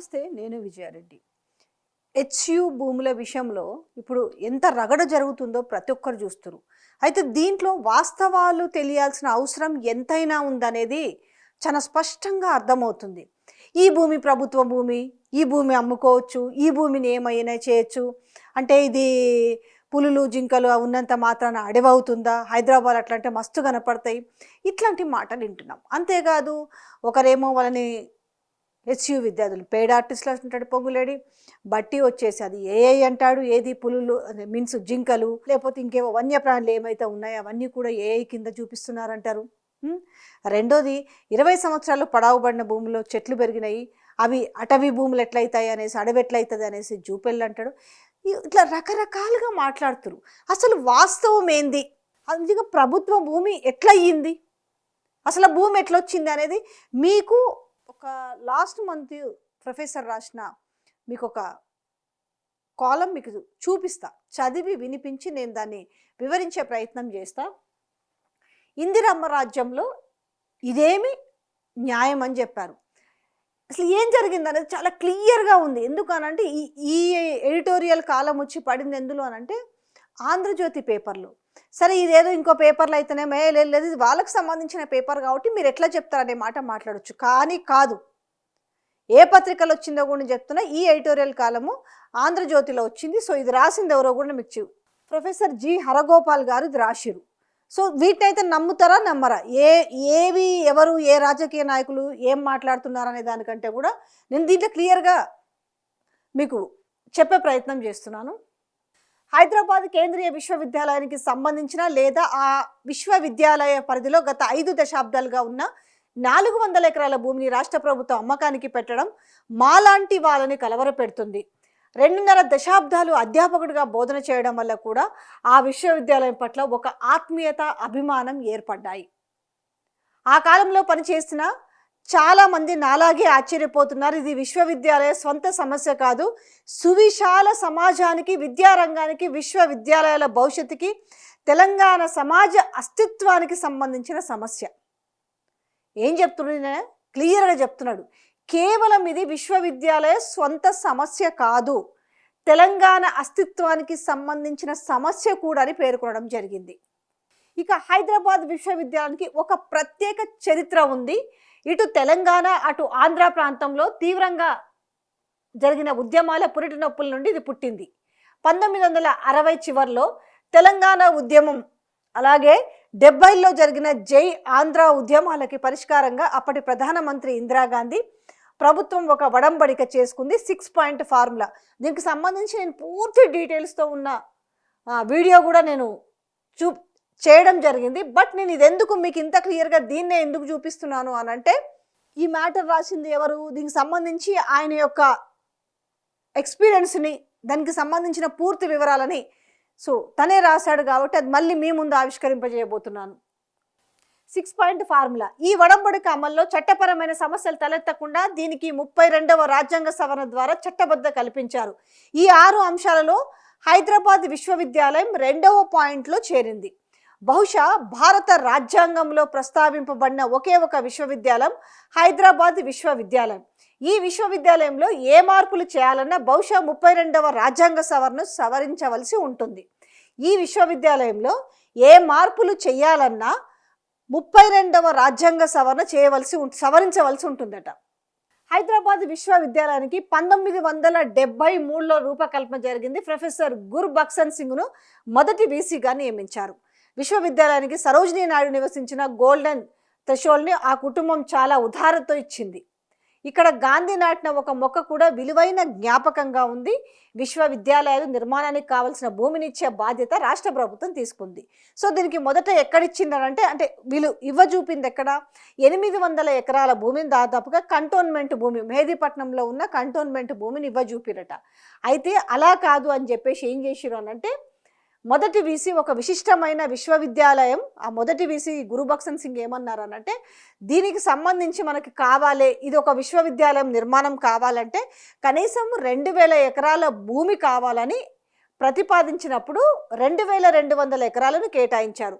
నమస్తే, నేను విజయారెడ్డి. హెచ్యు భూముల విషయంలో ఇప్పుడు ఎంత రగడ జరుగుతుందో ప్రతి ఒక్కరు చూస్తున్నారు. అయితే దీంట్లో వాస్తవాలు తెలియాల్సిన అవసరం ఎంతైనా ఉందనేది చాలా స్పష్టంగా అర్థమవుతుంది. ఈ భూమి ప్రభుత్వ భూమి, ఈ భూమి అమ్ముకోవచ్చు, ఈ భూమిని ఏమైనా చేయొచ్చు, అంటే ఇది పులులు జింకలు ఉన్నంత మాత్రాన అడవవుతుందా, హైదరాబాద్ అట్లా అంటే మస్తు కనపడతాయి, ఇట్లాంటి మాటలు వింటున్నాం. అంతేకాదు ఒకరేమో వాళ్ళని హెచ్యు విద్యార్థులు పెయిడ్ ఆర్టిస్టులు అంటాడు పొంగులేడి, బట్టి వచ్చేసి అది ఏఐ అంటాడు, ఏది పులులు మీన్స్ జింకలు లేకపోతే ఇంకేవో వన్యప్రాణులు ఏమైతే ఉన్నాయో అవన్నీ కూడా ఏఐ కింద చూపిస్తున్నారంటారు. రెండోది 20 సంవత్సరాలు పడావుబడిన భూముల్లో చెట్లు పెరిగినాయి, అవి అటవీ భూములు ఎట్లయితాయి అనేసి, అడవి ఎట్లయితుంది అనేసి జూపెళ్ళు అంటాడు. ఇట్లా రకరకాలుగా మాట్లాడుతురు. అసలు వాస్తవం ఏంది, అందుకే ప్రభుత్వ భూమి ఎట్లయ్యింది, అసలు భూమి ఎట్లొచ్చింది అనేది మీకు ఒక లాస్ట్ మంత్ ప్రొఫెసర్ రాసిన మీకు ఒక కాలం మీకు చూపిస్తా, చదివి వినిపించి నేను దాన్ని వివరించే ప్రయత్నం చేస్తా. ఇందిరమ్మ రాజ్యంలో ఇదేమి న్యాయం అని చెప్పారు. అసలు ఏం జరిగింది అనేది చాలా క్లియర్గా ఉంది. ఎందుకనంటే ఈ ఎడిటోరియల్ కాలం వచ్చి పడింది ఎందులో అనంటే ఆంధ్రజ్యోతి పేపర్లో. సరే ఇదేదో ఇంకో పేపర్లో అయితేనేమో లేదు, ఇది వాళ్ళకి సంబంధించిన పేపర్ కాబట్టి మీరు ఎట్లా చెప్తారనే మాట మాట్లాడచ్చు, కానీ కాదు. ఏ పత్రికలో వచ్చిందో కూడా చెప్తున్నా, ఈ ఎడిటోరియల్ కాలము ఆంధ్రజ్యోతిలో వచ్చింది. సో ఇది రాసింది ఎవరో కూడా మీకు ప్రొఫెసర్ జి హరగోపాల్ గారు ఇది రాసిరు. సో వీటినైతే నమ్ముతారా నమ్మరా, ఏవి ఎవరు ఏ రాజకీయ నాయకులు ఏం మాట్లాడుతున్నారు అనే దానికంటే కూడా నేను దీంట్లో క్లియర్గా మీకు చెప్పే ప్రయత్నం చేస్తున్నాను. హైదరాబాద్ కేంద్రీయ విశ్వవిద్యాలయానికి సంబంధించిన లేదా ఆ విశ్వవిద్యాలయ పరిధిలో గత 5 దశాబ్దాలుగా ఉన్న 400 ఎకరాల భూమిని రాష్ట్ర ప్రభుత్వం అమ్మకానికి పెట్టడం మాలాంటి వాళ్ళని కలవరపెడుతుంది. 2.5 దశాబ్దాలు అధ్యాపకుడిగా బోధన చేయడం వల్ల కూడా ఆ విశ్వవిద్యాలయం పట్ల ఒక ఆత్మీయత, అభిమానం ఏర్పడ్డాయి. ఆ కాలంలో పనిచేసిన చాలామంది నాలాగే ఆశ్చర్యపోతున్నారు. ఇది విశ్వవిద్యాలయ స్వంత సమస్య కాదు, సువిశాల సమాజానికి, విద్యారంగానికి, విశ్వవిద్యాలయాల భవిష్యత్తుకి, తెలంగాణ సమాజ అస్తిత్వానికి సంబంధించిన సమస్య. ఏం చెప్తున్నాడు, క్లియర్గా చెప్తున్నాడు. కేవలం ఇది విశ్వవిద్యాలయ స్వంత సమస్య కాదు, తెలంగాణ అస్తిత్వానికి సంబంధించిన సమస్య కూడా అని పేర్కొనడం జరిగింది. ఇక హైదరాబాద్ విశ్వవిద్యాలయానికి ఒక ప్రత్యేక చరిత్ర ఉంది. ఇటు తెలంగాణ అటు ఆంధ్ర ప్రాంతంలో తీవ్రంగా జరిగిన ఉద్యమాల పురిటి నొప్పుల నుండి ఇది పుట్టింది. 1960 చివరిలో తెలంగాణ ఉద్యమం, అలాగే 70లో జరిగిన జై ఆంధ్ర ఉద్యమాలకి పరిష్కారంగా అప్పటి ప్రధానమంత్రి ఇందిరాగాంధీ ప్రభుత్వం ఒక వడంబడిక చేసుకుంది, 6 పాయింట్ ఫార్ములా. దీనికి సంబంధించి నేను పూర్తి డీటెయిల్స్తో ఉన్న వీడియో కూడా నేను చేయడం జరిగింది. బట్ నేను ఇది ఎందుకు మీకు ఇంత క్లియర్గా దీన్నే ఎందుకు చూపిస్తున్నాను అని అంటే, ఈ మ్యాటర్ రాసింది ఎవరు, దీనికి సంబంధించి ఆయన యొక్క ఎక్స్పీరియన్స్ని, దానికి సంబంధించిన పూర్తి వివరాలని సో తనే రాశాడు కాబట్టి అది మళ్ళీ మీ ముందు ఆవిష్కరింపజేయబోతున్నాను. 6 పాయింట్ ఫార్ములా. ఈ వడంబడిక అమల్లో చట్టపరమైన సమస్యలు తలెత్తకుండా దీనికి 32వ రాజ్యాంగ సవరణ ద్వారా చట్టబద్ధ కల్పించారు. ఈ 6 అంశాలలో హైదరాబాద్ విశ్వవిద్యాలయం 2వ పాయింట్లో చేరింది. బహుశా భారత రాజ్యాంగంలో ప్రస్తావింపబడిన ఒకే ఒక విశ్వవిద్యాలయం హైదరాబాద్ విశ్వవిద్యాలయం. ఈ విశ్వవిద్యాలయంలో ఏ మార్పులు చేయాలన్నా బహుశా 32వ రాజ్యాంగ సవరణను సవరించవలసి ఉంటుంది. ఈ విశ్వవిద్యాలయంలో ఏ మార్పులు చేయాలన్నా 32వ రాజ్యాంగ సవరణ సవరించవలసి ఉంటుందట. హైదరాబాద్ విశ్వవిద్యాలయానికి 1973లో రూపకల్పన జరిగింది. ప్రొఫెసర్ గుర్బక్సన్ సింగ్ను మొదటి వీసీగా నియమించారు. విశ్వవిద్యాలయానికి సరోజినీ నాయుడు నివసించిన గోల్డెన్ థ్రెషోల్డ్ని ఆ కుటుంబం చాలా ఉదారతో ఇచ్చింది. ఇక్కడ గాంధీ నాటిన ఒక మొక్క కూడా విలువైన జ్ఞాపకంగా ఉంది. విశ్వవిద్యాలయాలు నిర్మాణానికి కావాల్సిన భూమిని ఇచ్చే బాధ్యత రాష్ట్ర ప్రభుత్వం తీసుకుంది. సో దీనికి మొదట ఎక్కడిచ్చిందనంటే, అంటే వీళ్ళు ఇవ్వజూపింది ఎక్కడ, 800 ఎకరాల భూమిని, దాదాపుగా కంటోన్మెంట్ భూమి, మెహదీపట్నంలో ఉన్న కంటోన్మెంట్ భూమిని ఇవ్వజూపిరట. అయితే అలా కాదు అని చెప్పేసి ఏం చేసిరు అనంటే, మొదటి వీసీ ఒక విశిష్టమైన విశ్వవిద్యాలయం, ఆ మొదటి వీసీ గురుబక్సన్ సింగ్ ఏమన్నారు అనంటే, దీనికి సంబంధించి మనకి కావాలి, ఇది ఒక విశ్వవిద్యాలయం నిర్మాణం కావాలంటే కనీసం 2000 ఎకరాల భూమి కావాలని ప్రతిపాదించినప్పుడు 2200 ఎకరాలను కేటాయించారు.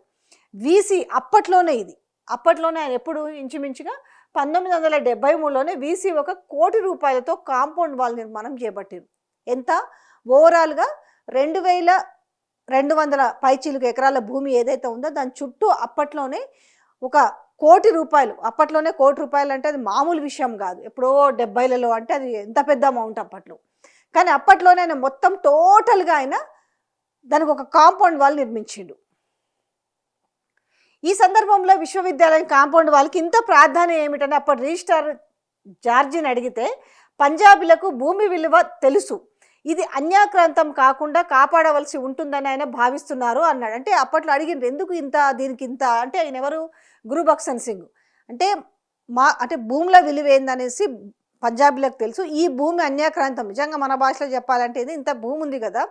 వీసీ అప్పట్లోనే ఆయన ఎప్పుడు ఇంచుమించుగా 1973లోనే వీసీ 1 కోటి రూపాయలతో కాంపౌండ్ వాల్ నిర్మాణం చేపట్టింది. ఎంత? ఓవరాల్గా 2200 పైచీలకు ఎకరాల భూమి ఏదైతే ఉందో దాని చుట్టూ అప్పట్లోనే 1 కోటి రూపాయలు, అప్పట్లోనే కోటి రూపాయలు అంటే అది మామూలు విషయం కాదు. ఎప్పుడో 70లలో అంటే అది ఎంత పెద్ద అమౌంట్ అప్పట్లో. కానీ అప్పట్లోనే ఆయన మొత్తం టోటల్గా ఆయన దానికి ఒక కాంపౌండ్ వాల్ నిర్మించిండు. ఈ సందర్భంలో విశ్వవిద్యాలయం కాంపౌండ్ వాల్కి ఇంత ప్రాధాన్యం ఏమిటంటే అప్పటి రిజిస్ట్రార్ జార్జిని అడిగితే పంజాబీలకు భూమి విలువ తెలుసు, ఇది అన్యాక్రాంతం కాకుండా కాపాడవలసి ఉంటుందని ఆయన భావిస్తున్నారు అన్నాడు. అంటే అప్పట్లో అడిగిండ్రు ఎందుకు ఇంత దీనికి ఇంత అంటే ఆయన ఎవరు? గురుబక్సన్ సింగ్. అంటే భూముల విలువ ఏందనేసి పంజాబీలకు తెలుసు, ఈ భూమి అన్యాక్రాంతం, నిజంగా మన భాషలో చెప్పాలంటే ఇది ఇంత భూమి ఉంది కదా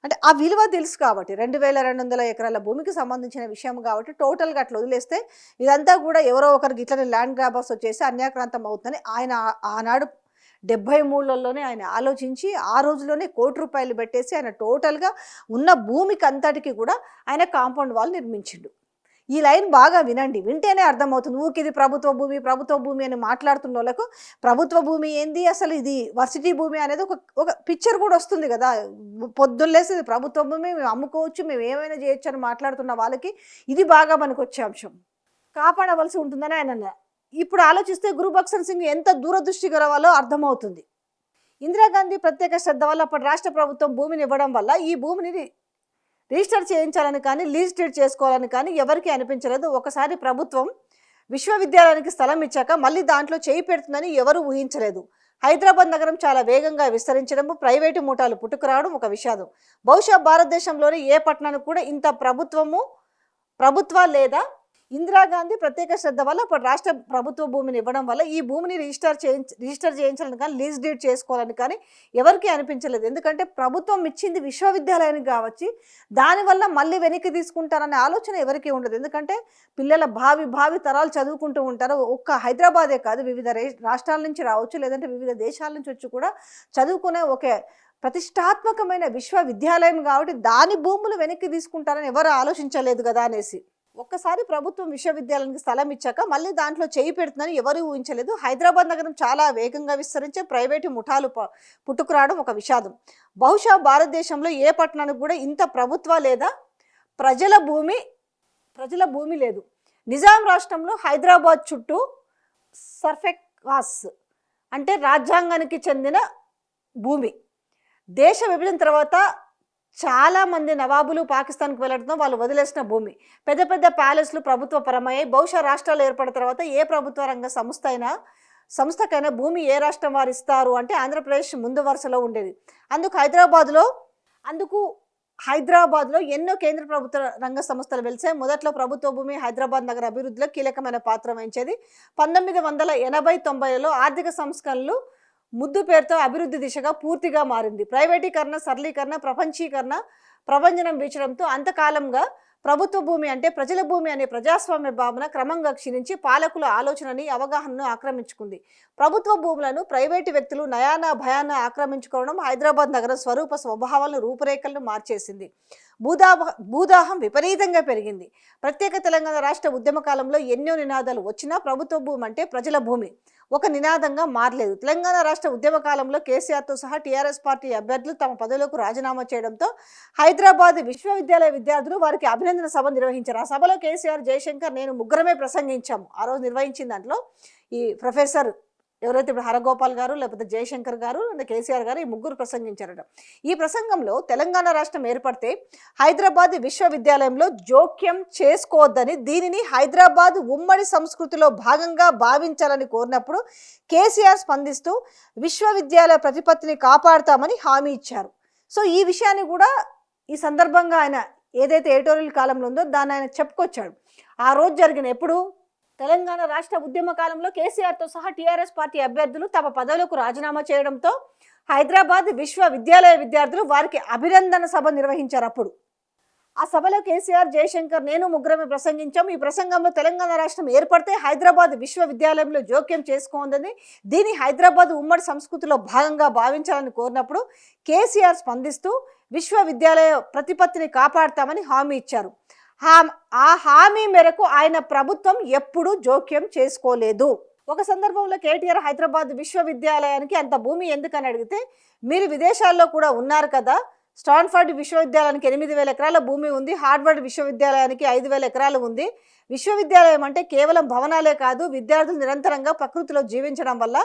అంటే ఆ విలువ తెలుసు కాబట్టి 2200 ఎకరాల భూమికి సంబంధించిన విషయం కాబట్టి టోటల్గా అట్లా వదిలేస్తే ఇదంతా కూడా ఎవరో ఒకరికి ఇట్లనే ల్యాండ్ గ్రాబర్స్ వచ్చేసి అన్యాక్రాంతం అవుతుందని ఆయన ఆనాడు 73లోనే ఆయన ఆలోచించి ఆ రోజులోనే కోటి రూపాయలు పెట్టేసి ఆయన టోటల్గా ఉన్న భూమికి అంతటికి కూడా ఆయన కాంపౌండ్ వాల్ నిర్మించిండు. ఈ లైన్ బాగా వినండి, వింటేనే అర్థమవుతుంది. ఇది ప్రభుత్వ భూమి అని మాట్లాడుతున్న వాళ్ళకు ప్రభుత్వ భూమి ఏంది, అసలు ఇది వర్సిటీ భూమి అనేది ఒక పిక్చర్ కూడా వస్తుంది కదా. పొద్దున్నేసి ఇది ప్రభుత్వ భూమి, మేము అమ్ముకోవచ్చు, మేము ఏమైనా చేయొచ్చు అని మాట్లాడుతున్న వాళ్ళకి ఇది బాగా మనకు వచ్చే అంశం. కాపాడవలసి ఉంటుందని ఆయన అన్నారు. ఇప్పుడు ఆలోచిస్తే గురుబక్సన్ సింగ్ ఎంత దూరదృష్టి గలవాలో అర్థమవుతుంది. ఇందిరాగాంధీ ప్రత్యేక శ్రద్ధ వల్ల అప్పటి రాష్ట్ర ప్రభుత్వం భూమిని ఇవ్వడం వల్ల ఈ భూమిని రిజిస్టర్ చేయించాలని కానీ లీజ్ డీడ్ చేసుకోవాలని కానీ ఎవరికి అనిపించలేదు. ఒకసారి ప్రభుత్వం విశ్వవిద్యాలయానికి స్థలం ఇచ్చాక మళ్ళీ దాంట్లో చేయి పెడుతుందని ఎవరు ఊహించలేదు. హైదరాబాద్ నగరం చాలా వేగంగా విస్తరించడం, ప్రైవేటు మూటాలు పుట్టుకురావడం ఒక విషాదం. బహుశా భారతదేశంలోని ఏ పట్టణానికి కూడా ఇంత ప్రభుత్వ లేదా ఇందిరాగాంధీ ప్రత్యేక శ్రద్ధ వల్ల అప్పుడు రాష్ట్ర ప్రభుత్వ భూమిని ఇవ్వడం వల్ల ఈ భూమిని రిజిస్టర్ చేయించాలని కానీ లీజ్ డీడ్ చేసుకోవాలని కానీ ఎవరికి అనిపించలేదు. ఎందుకంటే ప్రభుత్వం ఇచ్చింది విశ్వవిద్యాలయానికి కావచ్చు, దానివల్ల మళ్ళీ వెనక్కి తీసుకుంటారనే ఆలోచన ఎవరికి ఉండదు. ఎందుకంటే పిల్లల భావి తరాలు చదువుకుంటూ ఉంటారు. ఒక్క హైదరాబాదే కాదు, వివిధ రాష్ట్రాల నుంచి రావచ్చు, లేదంటే వివిధ దేశాల నుంచి వచ్చి కూడా చదువుకునే ఒక ప్రతిష్టాత్మకమైన విశ్వవిద్యాలయం కాబట్టి దాని భూములు వెనక్కి తీసుకుంటారని ఎవరు ఆలోచించలేదు కదా అనేసి. ఒక్కసారి ప్రభుత్వం విశ్వవిద్యాలయానికి స్థలం ఇచ్చాక మళ్ళీ దాంట్లో చేయి పెడుతుందని ఎవరు ఊహించలేదు. హైదరాబాద్ నగరం చాలా వేగంగా విస్తరించే, ప్రైవేటు ముఠాలు పుట్టుకురావడం ఒక విషాదం. బహుశా భారతదేశంలో ఏ పట్టణానికి కూడా ఇంత ప్రభుత్వ లేదా ప్రజల భూమి లేదు. నిజాం రాష్ట్రంలో హైదరాబాద్ చుట్టూ సర్ఫెక్వాస్ అంటే రాజ్యాంగానికి చెందిన భూమి. దేశ విభజన తర్వాత చాలామంది నవాబులు పాకిస్తాన్కి వెళ్ళడంతో వాళ్ళు వదిలేసిన భూమి. పెద్ద ప్యాలెస్లు ప్రభుత్వ పరమయ్యాయి. బహుశా రాష్ట్రాలు ఏర్పడిన తర్వాత ఏ ప్రభుత్వ రంగ సంస్థకైనా భూమి ఏ రాష్ట్రం వారు ఇస్తారు అంటే ఆంధ్రప్రదేశ్ ముందు వరుసలో ఉండేది. అందుకు హైదరాబాద్లో ఎన్నో కేంద్ర ప్రభుత్వ రంగ సంస్థలు వెలిసాయి. మొదట్లో ప్రభుత్వ భూమి హైదరాబాద్ నగర అభివృద్ధిలో కీలకమైన పాత్ర వహించేది. 1980-90లలో ఆర్థిక సంస్కరణలు ముద్దు పేరుతో అభివృద్ధి దిశగా పూర్తిగా మారింది. ప్రైవేటీకరణ, సరళీకరణ, ప్రభంజనం వీచడంతో అంతకాలంగా ప్రభుత్వ భూమి అంటే ప్రజల భూమి అనే ప్రజాస్వామ్య భావన క్రమంగా క్షీణించి పాలకుల ఆలోచనని, అవగాహనను ఆక్రమించుకుంది. ప్రభుత్వ భూములను ప్రైవేటు వ్యక్తులు నయానా భయాన ఆక్రమించుకోవడం హైదరాబాద్ నగర స్వభావాలను, రూపురేఖలను మార్చేసింది. భూదాహం విపరీతంగా పెరిగింది. ప్రత్యేక తెలంగాణ రాష్ట్ర ఉద్యమ కాలంలో ఎన్నో నినాదాలు వచ్చినా ప్రభుత్వ భూమి అంటే ప్రజల భూమి ఒక నినాదంగా మారలేదు. తెలంగాణ రాష్ట్ర ఉద్యమ కాలంలో కేసీఆర్తో సహా టీఆర్ఎస్ పార్టీ అభ్యర్థులు తమ పదవులకు రాజీనామా చేయడంతో హైదరాబాద్ విశ్వవిద్యాలయ విద్యార్థులు వారికి అభినందన సభ నిర్వహించారు. ఆ సభలో కేసీఆర్, జయశంకర్, నేను ముగ్గురమే ప్రసంగించాము. ఆ రోజు నిర్వహించిన దాంట్లో ఈ ప్రొఫెసర్ ఎవరైతే ఇప్పుడు హరగోపాల్ గారు, లేకపోతే జయశంకర్ గారు, కేసీఆర్ గారు, ఈ ముగ్గురు ప్రసంగించారట. ఈ ప్రసంగంలో తెలంగాణ రాష్ట్రం ఏర్పడితే హైదరాబాద్ విశ్వవిద్యాలయంలో జోక్యం చేసుకోవద్దని, దీనిని హైదరాబాద్ ఉమ్మడి సంస్కృతిలో భాగంగా భావించాలని కోరినప్పుడు కేసీఆర్ స్పందిస్తూ విశ్వవిద్యాలయ ప్రతిపత్తిని కాపాడుతామని హామీ ఇచ్చారు. సో ఈ విషయాన్ని కూడా ఈ సందర్భంగా ఆయన ఏదైతే ఎడిటోరియల్ కాలంలో ఉందో దాన్ని ఆయన చెప్పుకొచ్చాడు. ఆ రోజు జరిగిన ఎప్పుడు తెలంగాణ రాష్ట్ర ఉద్యమ కాలంలో కేసీఆర్తో సహా టీఆర్ఎస్ పార్టీ అభ్యర్థులు తమ పదవులకు రాజీనామా చేయడంతో హైదరాబాద్ విశ్వవిద్యాలయ విద్యార్థులు వారికి అభినందన సభ నిర్వహించారు. అప్పుడు ఆ సభలో కేసీఆర్, జయశంకర్, నేను ముగ్గురమే ప్రసంగించాం. ఈ ప్రసంగంలో తెలంగాణ రాష్ట్రం ఏర్పడితే హైదరాబాద్ విశ్వవిద్యాలయంలో జోక్యం చేసుకోందని, దీని హైదరాబాద్ ఉమ్మడి సంస్కృతిలో భాగంగా భావించాలని కోరినప్పుడు కేసీఆర్ స్పందిస్తూ విశ్వవిద్యాలయ ప్రతిపత్తిని కాపాడుతామని హామీ ఇచ్చారు. ఆ హామీ మేరకు ఆయన ప్రభుత్వం ఎప్పుడూ జోక్యం చేసుకోలేదు. ఒక సందర్భంలో కేటీఆర్ హైదరాబాద్ విశ్వవిద్యాలయానికి అంత భూమి ఎందుకని అడిగితే, మీరు విదేశాల్లో కూడా ఉన్నారు కదా, స్టాన్ఫర్డ్ విశ్వవిద్యాలయానికి 8,000 ఎకరాల భూమి ఉంది, హార్వర్డ్ విశ్వవిద్యాలయానికి 5,000 ఎకరాలు ఉంది. విశ్వవిద్యాలయం అంటే కేవలం భవనాలే కాదు, విద్యార్థులు నిరంతరంగా ప్రకృతిలో జీవించడం వల్ల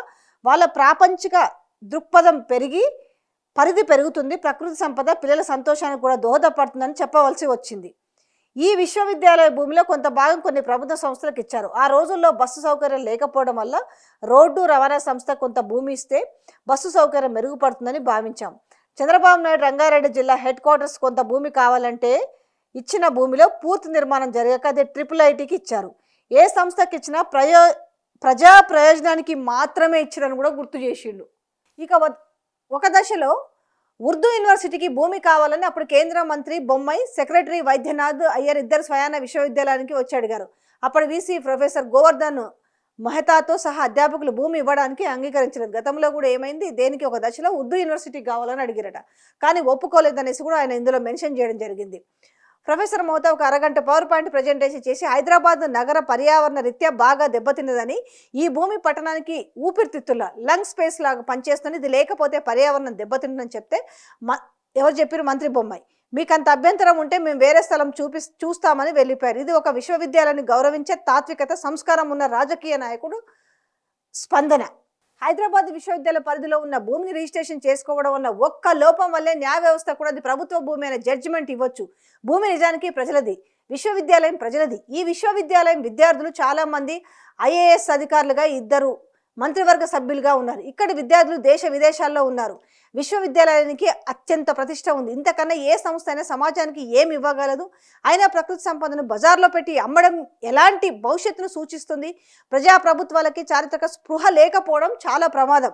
వాళ్ళ ప్రాపంచిక దృక్పథం పెరిగి పరిధి పెరుగుతుంది, ప్రకృతి సంపద పిల్లల సంతోషానికి కూడా దోహదపడుతుందని చెప్పవలసి వచ్చింది. ఈ విశ్వవిద్యాలయ భూమిలో కొంత భాగం కొన్ని ప్రభుత్వ సంస్థలకు ఇచ్చారు. ఆ రోజుల్లో బస్సు సౌకర్యం లేకపోవడం వల్ల రోడ్డు రవాణా సంస్థ కొంత భూమి ఇస్తే బస్సు సౌకర్యం మెరుగుపడుతుందని భావించాం. చంద్రబాబు నాయుడు రంగారెడ్డి జిల్లా హెడ్ క్వార్టర్స్ కొంత భూమి కావాలంటే ఇచ్చిన భూమిలో పూర్తి నిర్మాణం జరగక అది IIITకి ఇచ్చారు. ఏ సంస్థకి ఇచ్చినా ప్రజా ప్రయోజనానికి మాత్రమే ఇచ్చారని కూడా గుర్తు చేసిండు. ఇక ఒక దశలో ఉర్దూ యూనివర్సిటీకి భూమి కావాలని అప్పుడు కేంద్ర మంత్రి బొమ్మాయి, సెక్రటరీ వైద్యనాథ్ అయ్యర్ ఇద్దరు స్వయాన విశ్వవిద్యాలయానికి వచ్చి అడిగారు. అప్పుడు వీసీ ప్రొఫెసర్ గోవర్ధన్ మెహతాతో సహా అధ్యాపకులు భూమి ఇవ్వడానికి అంగీకరించలేదు. గతంలో కూడా ఏమైంది, దేనికి ఒక దశలో ఉర్దూ యూనివర్సిటీ కావాలని అడిగారట, కానీ ఒప్పుకోలేదనేసి కూడా ఆయన ఇందులో మెన్షన్ చేయడం జరిగింది. ప్రొఫెసర్ మెహతా ఒక అరగంట పవర్ పాయింట్ ప్రజెంటేషన్ చేసి హైదరాబాద్ నగర పర్యావరణ రీత్యా బాగా దెబ్బతిన్నదని, ఈ భూమి పట్టణానికి ఊపిరితిత్తుల లంగ్ స్పేస్ లాగా పనిచేస్తుంది, ఇది లేకపోతే పర్యావరణం దెబ్బతిందని చెప్తే ఎవరు చెప్పారు? మంత్రి బొమ్మాయి. మీకు అంత అభ్యంతరం ఉంటే మేము వేరే స్థలం చూస్తామని వెళ్ళిపోయారు. ఇది ఒక విశ్వవిద్యాలయాన్ని గౌరవించే తాత్వికత, సంస్కారం ఉన్న రాజకీయ నాయకుడు స్పందన. హైదరాబాద్ విశ్వవిద్యాలయ పరిధిలో ఉన్న భూమిని రిజిస్ట్రేషన్ చేసుకోవడం వల్ల ఒక్క లోపం వల్లే న్యాయ వ్యవస్థ కూడా అది ప్రభుత్వ భూమి అనే జడ్జిమెంట్ ఇవ్వచ్చు. భూమి నిజానికి ప్రజలది, విశ్వవిద్యాలయం ప్రజలది. ఈ విశ్వవిద్యాలయం విద్యార్థులు చాలామంది IAS అధికారులుగా, ఇద్దరు మంత్రివర్గ సభ్యులుగా ఉన్నారు. ఇక్కడ విద్యార్థులు దేశ విదేశాల్లో ఉన్నారు. విశ్వవిద్యాలయానికి అత్యంత ప్రతిష్ట ఉంది. ఇంతకన్నా ఏ సంస్థ అయినా సమాజానికి ఏమి ఇవ్వగలదు? అయినా ప్రకృతి సంపదను బజార్లో పెట్టి అమ్మడం ఎలాంటి భవిష్యత్తును సూచిస్తుంది? ప్రజాప్రభుత్వాలకి చారిత్రక స్పృహ లేకపోవడం చాలా ప్రమాదం.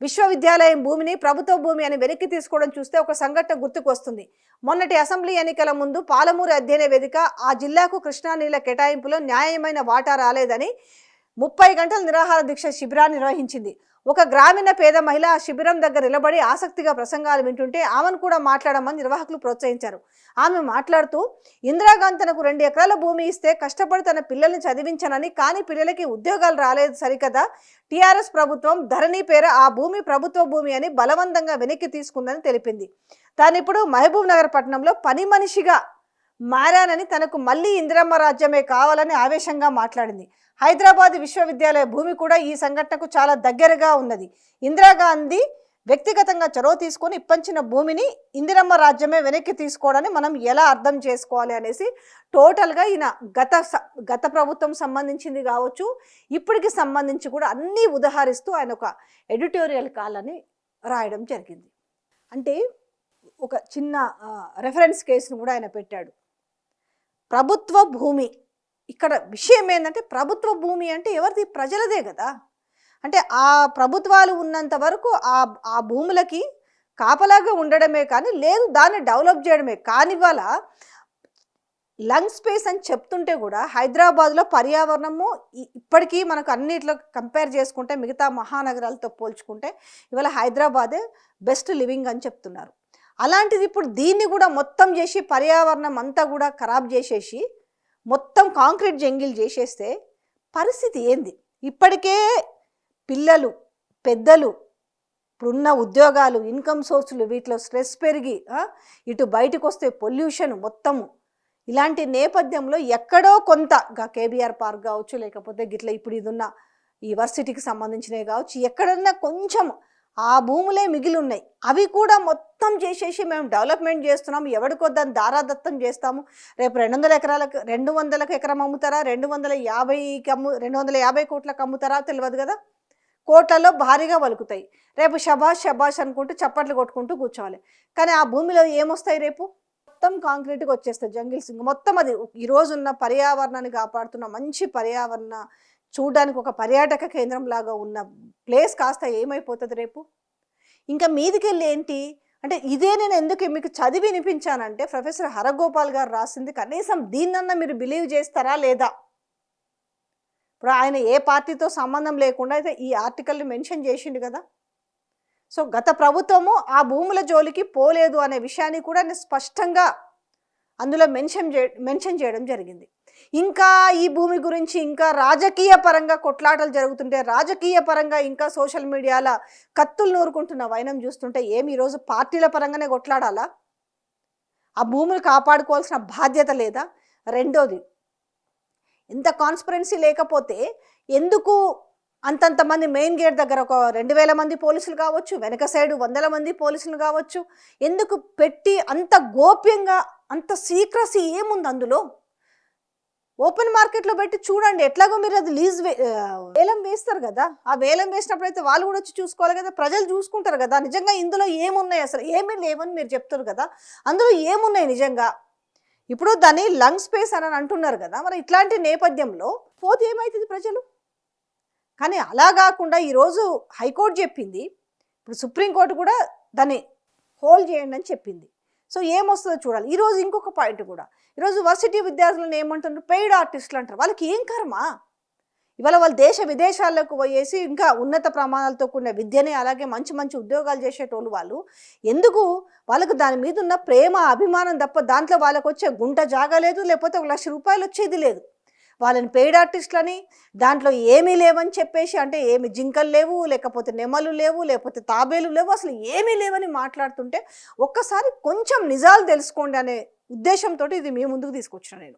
విశ్వవిద్యాలయం భూమిని ప్రభుత్వ భూమి అని వెనక్కి తీసుకోవడం చూస్తే ఒక సంఘటన గుర్తుకు వస్తుంది. మొన్నటి అసెంబ్లీ ఎన్నికల ముందు పాలమూరు అధ్యయన వేదిక ఆ జిల్లాకు కృష్ణా నీళ్ల కేటాయింపులో న్యాయమైన వాటా రాలేదని 30 గంటల నిరాహార దీక్ష శిబిరాన్ని నిర్వహించింది. ఒక గ్రామీణ పేద మహిళ ఆ శిబిరం దగ్గర నిలబడి ఆసక్తిగా ప్రసంగాలు వింటుంటే ఆమెను కూడా మాట్లాడమని నిర్వాహకులు ప్రోత్సహించారు. ఆమె మాట్లాడుతూ, ఇందిరాగాంధీ తనకు 2 ఎకరాల భూమి ఇస్తే కష్టపడి తన పిల్లల్ని చదివించానని, కానీ పిల్లలకి ఉద్యోగాలు రాలేదు సరికదా, TRS ప్రభుత్వం ధరణి పేర ఆ భూమి ప్రభుత్వ భూమి అని బలవంతంగా వెనక్కి తీసుకుందని తెలిపింది. తాను ఇప్పుడు మహబూబ్ నగర్ పట్టణంలో పని మనిషిగా మారానని, తనకు మళ్ళీ ఇందిరమ్మ రాజ్యమే కావాలని ఆవేశంగా మాట్లాడింది. హైదరాబాద్ విశ్వవిద్యాలయ భూమి కూడా ఈ సంఘటనకు చాలా దగ్గరగా ఉన్నది. ఇందిరాగాంధీ వ్యక్తిగతంగా చొరవ తీసుకొని ఇప్పించిన భూమిని ఇందిరమ్మ రాజ్యమే వెనక్కి తీసుకోవడాన్ని మనం ఎలా అర్థం చేసుకోవాలి అనేసి టోటల్గా ఈయన గత ప్రభుత్వం సంబంధించింది కావచ్చు, ఇప్పటికి సంబంధించి కూడా అన్నీ ఉదహరిస్తూ ఆయన ఒక ఎడిటోరియల్ కాలని రాయడం జరిగింది. అంటే ఒక చిన్న రెఫరెన్స్ కేసును కూడా ఆయన పెట్టాడు. ప్రభుత్వ భూమి, ఇక్కడ విషయం ఏంటంటే ప్రభుత్వ భూమి అంటే ఎవరిది? ప్రజలదే కదా. అంటే ఆ ప్రభుత్వాలు ఉన్నంత వరకు ఆ భూములకి కాపలాగా ఉండడమే కానీ లేదు, దాన్ని డెవలప్ చేయడమే కానీ. ఇవాళ లంగ్ స్పేస్ అని చెప్తుంటే కూడా హైదరాబాద్లో పర్యావరణము ఇప్పటికీ మనకు అన్నిట్లో కంపేర్ చేసుకుంటే మిగతా మహానగరాలతో పోల్చుకుంటే ఇవాళ హైదరాబాదే బెస్ట్ లివింగ్ అని చెప్తున్నారు. అలాంటిది ఇప్పుడు దీన్ని కూడా మొత్తం చేసి పర్యావరణం అంతా కూడా ఖరాబ్ చేసేసి మొత్తం కాంక్రీట్ జంగిల్ చేసేస్తే పరిస్థితి ఏంది? ఇప్పటికే పిల్లలు, పెద్దలు, ఇప్పుడున్న ఉద్యోగాలు, ఇన్కమ్ సోర్సులు, వీటిలో స్ట్రెస్ పెరిగి ఇటు బయటకు వస్తే పొల్యూషన్ మొత్తము, ఇలాంటి నేపథ్యంలో ఎక్కడో కొంత కేబీఆర్ పార్క్ కావచ్చు, లేకపోతే గిట్ల ఇప్పుడు ఇది ఉన్న ఈ వర్సిటీకి సంబంధించినవి కావచ్చు, ఎక్కడన్నా కొంచెం ఆ భూములే మిగిలి ఉన్నాయి. అవి కూడా మొత్తం చేసేసి మేము డెవలప్మెంట్ చేస్తున్నాము, ఎవరికో దాన్ని దారాదత్తం చేస్తాము. రేపు 200 ఎకరం అమ్ముతారా, 250 కోట్లకు అమ్ముతారా తెలియదు కదా. కోట్లలో భారీగా వలుకుతాయి. రేపు షబాష్ షబాష్ అనుకుంటూ చప్పట్లు కొట్టుకుంటూ కూర్చోవాలి. కానీ ఆ భూమిలో ఏమొస్తాయి? రేపు మొత్తం కాంక్రీట్గా వచ్చేస్తాయి జంగిల్స్. మొత్తం అది ఈరోజు ఉన్న పర్యావరణాన్ని కాపాడుతున్న మంచి పర్యావరణ, చూడడానికి ఒక పర్యాటక కేంద్రం లాగా ఉన్న ప్లేస్ కాస్త ఏమైపోతుంది రేపు? ఇంకా మీదికెళ్ళి ఏంటి అంటే ఇదే. నేను ఎందుకు మీకు చదివి వినిపించానంటే ప్రొఫెసర్ హరగోపాల్ గారు రాసింది, కనీసం దీన్నన్నా మీరు బిలీవ్ చేస్తారా లేదా? ఇప్పుడు ఆయన ఏ పార్టీతో సంబంధం లేకుండా అయితే ఈ ఆర్టికల్ని మెన్షన్ చేసిండు కదా. సో గత ప్రభుత్వము ఆ భూముల జోలికి పోలేదు అనే విషయాన్ని కూడా స్పష్టంగా అందులో మెన్షన్ చేయడం జరిగింది. ఇంకా ఈ భూమి గురించి ఇంకా రాజకీయ పరంగా కొట్లాటలు జరుగుతుంటే, రాజకీయ పరంగా ఇంకా సోషల్ మీడియాల కత్తులు నూరుకుంటున్న వైనం చూస్తుంటే ఏమి ఈరోజు పార్టీల పరంగానే కొట్లాడాలా? ఆ భూములు కాపాడుకోవాల్సిన బాధ్యత లేదా? రెండోది, ఎంత కాన్స్పరెన్సీ లేకపోతే ఎందుకు అంతంతమంది మెయిన్ గేట్ దగ్గర ఒక 2000 మంది పోలీసులు కావచ్చు, వెనక సైడు 100 మంది పోలీసులు కావచ్చు, ఎందుకు పెట్టి అంత గోప్యంగా అంత సీక్రసీ ఏముంది అందులో? ఓపెన్ మార్కెట్లో పెట్టి చూడండి. ఎట్లాగో మీరు అది వేలం వేస్తారు కదా, ఆ వేలం వేసినప్పుడు అయితే వాళ్ళు కూడా వచ్చి చూసుకోవాలి కదా, ప్రజలు చూసుకుంటారు కదా నిజంగా ఇందులో ఏమున్నాయి, అసలు ఏమీ లేవని మీరు చెప్తారు కదా, అందులో ఏమున్నాయి నిజంగా? ఇప్పుడు దాన్ని లంగ్ స్పేస్ అని అంటున్నారు కదా, మరి ఇట్లాంటి నేపథ్యంలో పోతే ఏమవుతుంది ప్రజలు? కానీ అలా కాకుండా ఈరోజు హైకోర్టు చెప్పింది, ఇప్పుడు సుప్రీంకోర్టు కూడా దాన్ని హోల్డ్ చేయండి అని చెప్పింది. సో ఏమొస్తుందో చూడాలి. ఈరోజు ఇంకొక పాయింట్ కూడా, ఈరోజు వర్సిటీ విద్యార్థులను ఏమంటున్నారు, పెయిడ్ ఆర్టిస్టులు అంటారు. వాళ్ళకి ఏం కర్మ? ఇవాళ వాళ్ళు దేశ విదేశాలకు పోయేసి ఇంకా ఉన్నత ప్రమాణాలతో కూడిన విద్యని, అలాగే మంచి మంచి ఉద్యోగాలు చేసేటోళ్ళు వాళ్ళు. ఎందుకు? వాళ్ళకు దాని మీద ఉన్న ప్రేమ అభిమానం తప్ప దాంట్లో వాళ్ళకు వచ్చే గుంట జాగా లేదు, లేకపోతే 1,00,000 రూపాయలు వచ్చేది లేదు. వాళ్ళని పెయిడ్ ఆర్టిస్టులని దాంట్లో ఏమీ లేవని చెప్పేసి, అంటే ఏమి జింకలు లేవు, లేకపోతే నెమలు లేవు, లేకపోతే తాబేలు లేవు, అసలు ఏమీ లేవని మాట్లాడుతుంటే ఒక్కసారి కొంచెం నిజాలు తెలుసుకోండి అనే ఉద్దేశంతో ఇది మీ ముందుకు తీసుకొచ్చిన నేను.